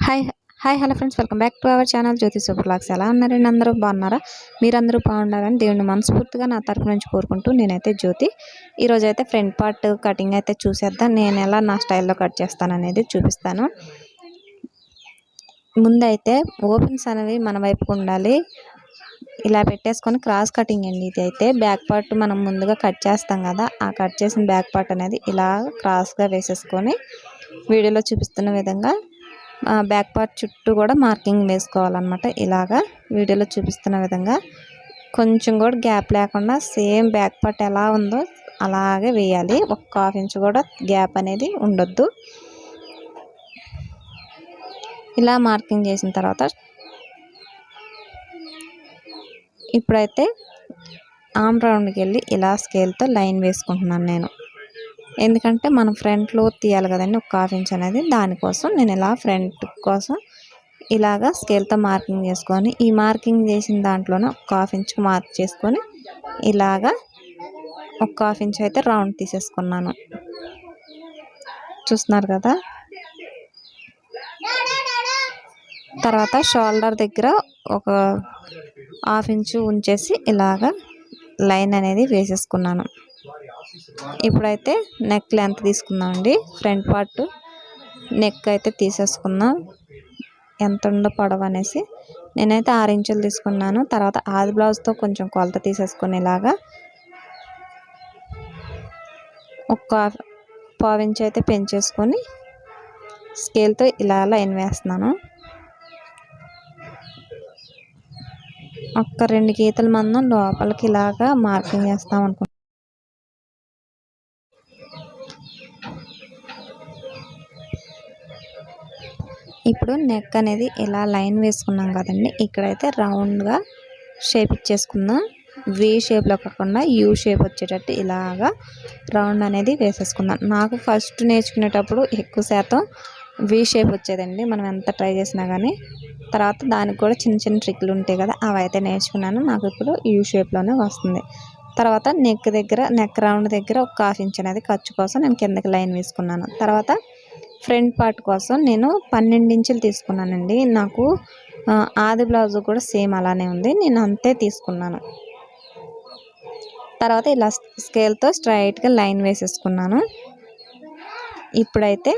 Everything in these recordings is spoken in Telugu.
Hi hi hello friends, welcome back to our channel Jyothi super vlogs. ఎలా ఉన్నారండి? అందరూ బాగున్నారా? మీరందరూ బాగుండాలని దేవుని మనస్ఫూర్తిగా నా తరపు నుంచి కోరుకుంటూ నేనైతే జ్యోతి. ఈరోజు అయితే ఫ్రంట్ పార్ట్ కటింగ్ అయితే చూసేద్దాం. నేను ఎలా నా స్టైల్లో కట్ చేస్తాను అనేది చూపిస్తాను. ముందైతే ఓపెన్స్ అనేవి మన వైపుకు ఉండాలి. ఇలా పెట్టేసుకొని క్రాస్ కటింగ్ అండి. ఇది అయితే బ్యాక్ పార్ట్ మనం ముందుగా కట్ చేస్తాం కదా, ఆ కట్ చేసిన బ్యాక్ పార్ట్ అనేది ఇలా క్రాస్గా వేసేసుకొని వీడియోలో చూపిస్తున్న విధంగా బ్యాక్ పార్ట్ చుట్టూ కూడా మార్కింగ్ వేసుకోవాలన్నమాట. ఇలాగా వీడియోలో చూపిస్తున్న విధంగా కొంచెం కూడా గ్యాప్ లేకుండా సేమ్ బ్యాక్ పార్ట్ ఎలా ఉందో అలాగే వేయాలి. ఒక ½ ఇంచ్ కూడా గ్యాప్ అనేది ఉండొద్దు. ఇలా మార్కింగ్ చేసిన తర్వాత ఇప్పుడైతే ఆర్మ్ రౌండ్కి వెళ్ళి ఇలా స్కేల్తో లైన్ వేసుకుంటున్నాను నేను. ఎందుకంటే మనం ఫ్రంట్లో తీయాలి కదండి, ఒక ½ ఇంచ్ అనేది. దానికోసం నేను ఇలా ఫ్రంట్ కోసం ఇలాగా స్కేల్తో మార్కింగ్ చేసుకొని, ఈ మార్కింగ్ చేసిన దాంట్లోనే ఒక ½ ఇంచ్ మార్క్ చేసుకొని ఇలాగా ఒక ½ ఇంచ్ అయితే రౌండ్ తీసేసుకున్నాను. చూస్తున్నారు కదా. తర్వాత షోల్డర్ దగ్గర ఒక ½ ఇంచ్ ఉంచేసి ఇలాగా లైన్ అనేది వేసేసుకున్నాను. ఇప్పుడైతే నెక్ లెంత్ తీసుకుందామండి. ఫ్రంట్ పార్ట్ నెక్ అయితే తీసేసుకుందాం, ఎంత ఉందో పొడవు అనేసి. నేనైతే 6 ఇంచులు తీసుకున్నాను. తర్వాత ఆది బ్లౌజ్తో కొంచెం కొలత తీసేసుకొని ఇలాగా ఒక ½ ఇంచ్ అయితే పెంచేసుకొని స్కేల్తో ఇలా లైన్ వేస్తున్నాను. ఒక్క 2 గీతల మందం లోపలికి ఇలాగా మార్కింగ్ చేస్తాం అనుకుంటున్నాను. ఇప్పుడు నెక్ అనేది ఇలా లైన్ వేసుకున్నాం కదండి, ఇక్కడైతే రౌండ్గా షేప్ ఇచ్చేసుకుందాం. వి షేప్లో కాకుండా యూ షేప్ వచ్చేటట్టు ఇలాగా రౌండ్ అనేది వేసేసుకుందాం. నాకు ఫస్ట్ నేర్చుకునేటప్పుడు ఎక్కువ శాతం వి షేప్ వచ్చేదండి, మనం ఎంత ట్రై చేసినా కానీ. తర్వాత దానికి కూడా చిన్న చిన్న ట్రిక్లు ఉంటాయి కదా, అవి అయితే నేర్చుకున్నాను. నాకు ఇప్పుడు యూ షేప్లోనే వస్తుంది. తర్వాత నెక్ రౌండ్ దగ్గర ఒక ½ ఇంచ్ అనేది ఖర్చు కోసం నేను కిందకి లైన్ వేసుకున్నాను. తర్వాత ఫ్రంట్ పార్ట్ కోసం నేను 12 ఇంచులు తీసుకున్నానండి. నాకు ఆది బ్లౌజ్ కూడా సేమ్ అలానే ఉంది, నేను అంతే తీసుకున్నాను. తర్వాత ఇలా స్కేల్తో స్ట్రైట్గా లైన్ వేసేసుకున్నాను. ఇప్పుడైతే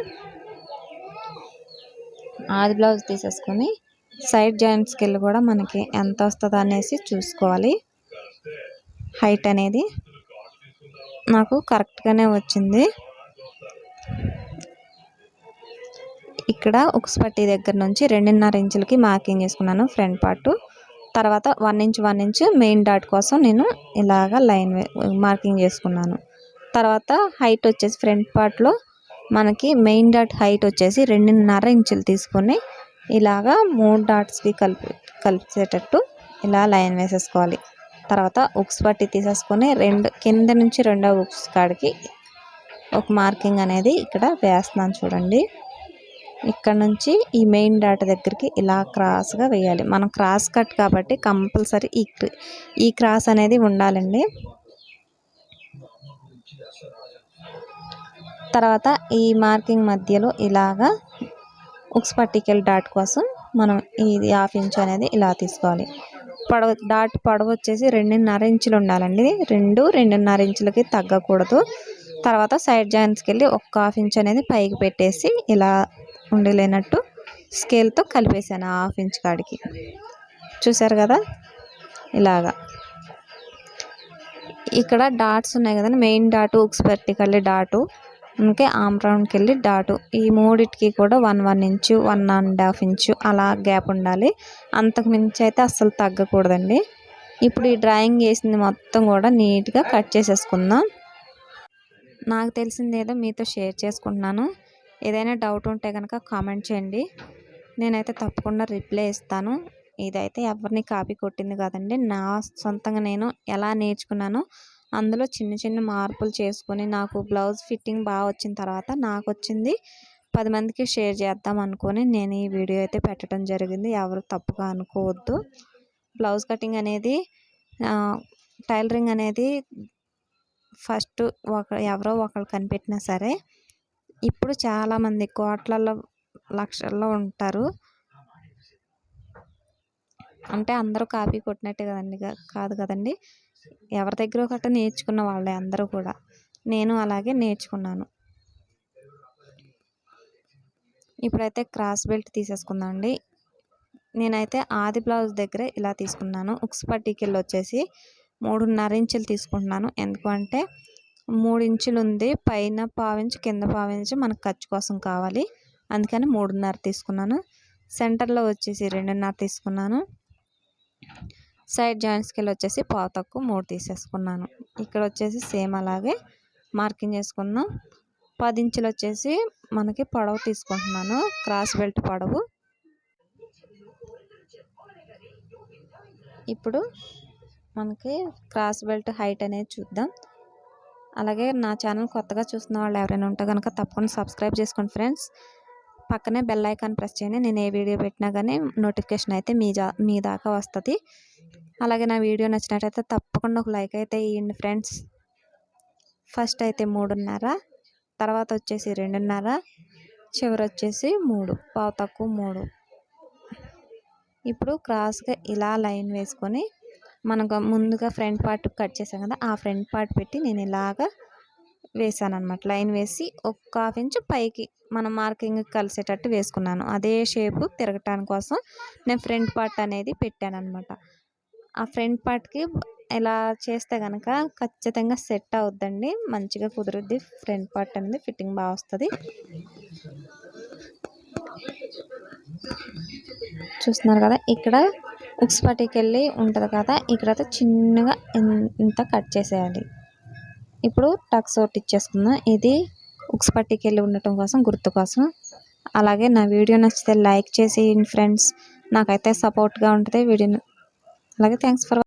ఆది బ్లౌజ్ తీసేసుకొని సైడ్ జాయింట్ స్కేల్ కూడా మనకి ఎంత వస్తుందో అనేసి చూసుకోవాలి. హైట్ అనేది నాకు కరెక్ట్గానే వచ్చింది. ఇక్కడ ఉక్స్ పట్టీ దగ్గర నుంచి 2.5 ఇంచులకి మార్కింగ్ చేసుకున్నాను ఫ్రంట్ పార్ట్. తర్వాత 1 ఇంచ్ మెయిన్ డాట్ కోసం నేను ఇలాగ లైన్ మార్కింగ్ చేసుకున్నాను. తర్వాత హైట్ వచ్చేసి ఫ్రంట్ పార్ట్లో మనకి మెయిన్ డాట్ హైట్ వచ్చేసి 2.5 ఇంచులు తీసుకొని ఇలాగా 3 డాట్స్కి కలిసేటట్టు ఇలా లైన్ వేసేసుకోవాలి. తర్వాత ఉక్స్ పట్టీ తీసేసుకొని కింద నుంచి రెండవ ఉక్స్ కాడికి ఒక మార్కింగ్ అనేది ఇక్కడ వేస్తున్నాను చూడండి. ఇక్కడ నుంచి ఈ మెయిన్ డాట్ దగ్గరికి ఇలా క్రాస్గా వేయాలి. మనం క్రాస్ కట్ కాబట్టి కంపల్సరీ ఈ క్రాస్ అనేది ఉండాలండి. తర్వాత ఈ మార్కింగ్ మధ్యలో ఇలాగా ఉక్స్ పట్టికల్ డాట్ కోసం మనం ఇది ½ ఇంచ్ అనేది ఇలా తీసుకోవాలి. పొడవు వచ్చేసి 2.5 ఇంచులు ఉండాలండి. 2.5 ఇంచులకి తగ్గకూడదు. తర్వాత సైడ్ జాయింట్స్కి వెళ్ళి ఒక ½ ఇంచ్ అనేది పైకి పెట్టేసి ఇలా ఉండలేనట్టు స్కేల్తో కలిపేసాను ½ ఇంచ్ కాడికి. చూసారు కదా ఇలాగా. ఇక్కడ డాట్స్ ఉన్నాయి కదండి, మెయిన్ డాటు, ఉక్స్ పట్టికల్ డాటు, ఇంకే ఆర్మ్ రౌండ్కి వెళ్ళి డాటు, ఈ మూడిటికి కూడా 1 ఇంచు 1.5 ఇంచు అలా గ్యాప్ ఉండాలి. అంతకు మించి అయితే అస్సలు తగ్గకూడదండి. ఇప్పుడు ఈ డ్రాయింగ్ వేసింది మొత్తం కూడా నీట్గా కట్ చేసేసుకుందాం. నాకు తెలిసింది ఏదో మీతో షేర్ చేసుకుంటున్నాను. ఏదైనా డౌట్ ఉంటే కనుక కామెంట్ చేయండి, నేనైతే తప్పకుండా రిప్లై ఇస్తాను. ఇదైతే ఎవరిని కాపీ కొట్టింది కాదండి, నా సొంతంగా నేను ఎలా నేర్చుకున్నానో అందులో చిన్న చిన్న మార్పులు చేసుకొని నాకు బ్లౌజ్ ఫిట్టింగ్ బాగా వచ్చిన తర్వాత నాకు వచ్చింది 10 మందికి షేర్ చేద్దాం అనుకొని నేను ఈ వీడియో అయితే పెట్టడం జరిగింది. ఎవరు తప్పుగా అనుకోవద్దు. బ్లౌజ్ కటింగ్ అనేది టైలరింగ్ అనేది ఫస్ట్ ఎవరో ఒకళ్ళు కనిపెట్టినా సరే ఇప్పుడు చాలామంది కోట్లలో లక్షల్లో ఉంటారు. అంటే అందరూ కాపీ కొట్టినట్టే కదండి, కాదు కదండి. ఎవరి దగ్గర ఒకటి నేర్చుకున్న వాళ్ళే అందరూ కూడా. నేను అలాగే నేర్చుకున్నాను. ఇప్పుడైతే క్రాస్ బెల్ట్ తీసేసుకుందాం అండి. నేనైతే ఆది బ్లౌజ్ దగ్గర ఇలా తీసుకున్నాను. ఉక్స్ పట్టీకెళ్ళి వచ్చేసి 3.5 ఇంచులు తీసుకుంటున్నాను. ఎందుకంటే 3 ఇంచులు ఉంది, పైన పావించి కింద పావించి మనకు ఖర్చు కోసం కావాలి, అందుకని 3.5 తీసుకున్నాను. సెంటర్లో వచ్చేసి 2.5 తీసుకున్నాను. సైడ్ జాయింట్స్కి వెళ్ళి వచ్చేసి పావు తక్కువ 3 తీసేసుకున్నాను. ఇక్కడ వచ్చేసి సేమ్ అలాగే మార్కింగ్ చేసుకున్నాం. 10 ఇంచులు వచ్చేసి మనకి పొడవు తీసుకుంటున్నాను, క్రాస్ బెల్ట్ పొడవు. ఇప్పుడు మనకి క్రాస్ బెల్ట్ హైట్ అనేది చూద్దాం. అలాగే నా ఛానల్ కొత్తగా చూస్తున్న వాళ్ళు ఎవరైనా ఉంటే కనుక తప్పకుండా సబ్స్క్రైబ్ చేసుకోండి ఫ్రెండ్స్. పక్కనే బెల్ ఐకాన్ ప్రెస్ చేయండి. నేను ఏ వీడియో పెట్టినా కానీ నోటిఫికేషన్ అయితే మీ దాకా వస్తుంది. అలాగే నా వీడియో నచ్చినట్టయితే తప్పకుండా ఒక లైక్ అయితే ఇవ్వండి ఫ్రెండ్స్. ఫస్ట్ అయితే 3.5, తర్వాత వచ్చేసి 2.5, చివరి వచ్చేసి 3, పావు తక్కువ 3. ఇప్పుడు క్రాస్గా ఇలా లైన్ వేసుకొని మనకు ముందుగా ఫ్రంట్ పార్ట్ కట్ చేసాం కదా, ఆ ఫ్రంట్ పార్ట్ పెట్టి నేను ఇలాగా వేసాను అనమాట. లైన్ వేసి ఒక 1/2 ఇంచు పైకి మనం మార్కింగ్ కలిసేటట్టు వేసుకున్నాను. అదే షేపు తిరగటానికి కోసం నేను ఫ్రంట్ పార్ట్ అనేది పెట్టాను అనమాట. ఆ ఫ్రంట్ పార్ట్కి ఇలా చేస్తే కనుక ఖచ్చితంగా సెట్ అవుద్దండి, మంచిగా కుదురుద్ది. ఫ్రంట్ పార్ట్ అనేది ఫిట్టింగ్ బాగా వస్తుంది. చూస్తున్నారు కదా, ఇక్కడ ఉక్స్ పట్టీకెళ్ళి ఉంటుంది కదా, ఇక్కడైతే చిన్నగా ఇంత కట్ చేసేయాలి. ఇప్పుడు టక్స్ ఒకటి ఇచ్చేసుకుందాం. ఇది ఉక్స్ పట్టీకెళ్ళి ఉండటం కోసం, గుర్తు కోసం. అలాగే నా వీడియో నచ్చితే లైక్ చేసి ఫ్రెండ్స్, నాకైతే సపోర్ట్గా ఉంటుంది వీడియోని. అలాగే థ్యాంక్స్ ఫర్